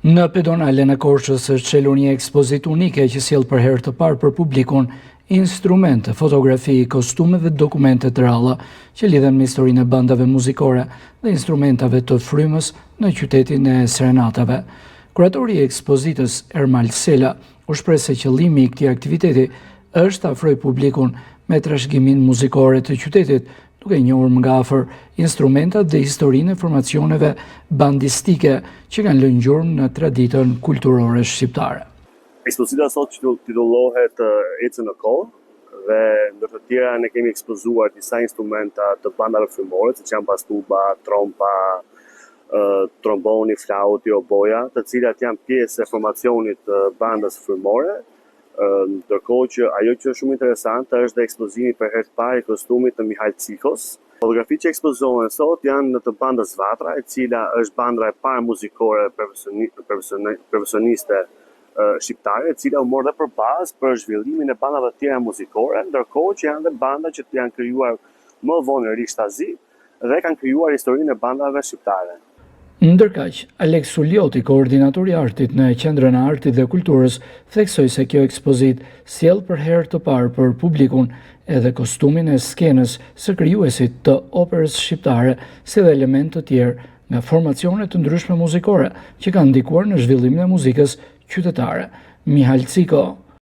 Në pedonalen e Korçës është çelur një ekspozitë unike që sjell për herë të parë për publikun instrumente, fotografi, kostume dhe dokumente të ralla që lidhen me historinë e bandave muzikore dhe instrumentave të frymës në qytetin e Serenatave. Kuratori i ekspozitës Ermal Sela u shpreh se qëllimi i këtij aktiviteti është të afrojë publikun me trashëgiminë muzikore të qytetit, duke njohur nga afër instrumentat dhe historinë e formacioneve bandistike që kanë lënë gjurmë në traditën kulturore shqiptare. Ekspozita sot titullohet Ecën në kohë dhe ndër të tjera ne kemi ekspozuar disa instrumenta të bandave frymore, siç janë bastuba, trompa, tromboni, flauti, oboja, të cilat janë pjesë e formacionit të bandës frymore. Ndërkohë që ajo që është shumë interesante është dhe ekspozimi për herë të parë i kostumit të Mihail Cikos. Fotografitë që ekspozohen sot janë në të bandës Vatra, e cila është banda e parë muzikore profesioniste shqiptare, e cila u mor dhe për bazë për zhvillimin e bandave të tjera muzikore, ndërkohë që janë dhe banda që janë krijuar më vonë në Rishtazi dhe kanë krijuar historinë e bandave shqiptare. Ndërkaq, Alex Ulioti, koordinatori i artit në Qendrën e Artit dhe Kulturës, theksoi se kjo ekspozitë sjell për herë të parë për publikun edhe kostumin e skenës së krijuesit të operës shqiptare, si dhe elementë të tjerë nga formacione të ndryshme muzikore që kanë ndikuar në zhvillimin e muzikës qytetare. Mihail Ciko.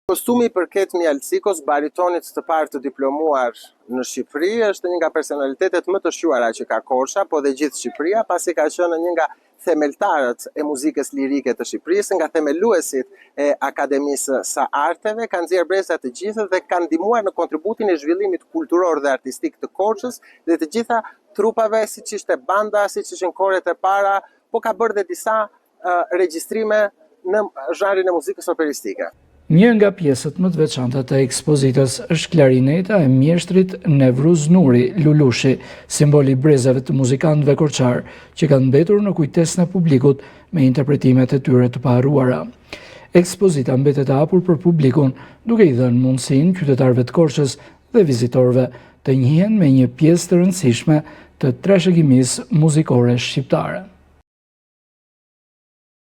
Kostumi i përket Mihail Cikos, baritonit të parë të diplomuar në Shqipëri, është një nga personalitetet më të shquara që ka Korça, po dhe gjithë Shqipëria, pasi ka qenë një nga themeltarët e muzikës lirike të Shqipërisë, nga themeluesit e Akademisë së Arteve, kanë nxjerrë breza të gjithë dhe kanë ndihmuar në kontributin e zhvillimit kulturor dhe artistik të Korçës dhe të gjitha trupave, siç ishte banda, siç ishin koret e para, po ka bërë dhe disa regjistrime në zhanrin e muzikës operistike. Një nga pjesët më të veçanta të ekspozitës është klarineta e mjeshtrit Nevruz Nuri Lulushi, simboli i brezave të muzikantëve korçar, që kanë mbetur në kujtesën e publikut me interpretimet e tyre të paharruara. Ekspozita mbetet e hapur për publikun, duke i dhënë mundësinë qytetarëve të Korçës dhe vizitorëve të njihen me një pjesë të rëndësishme të trashëgimisë muzikore shqiptare.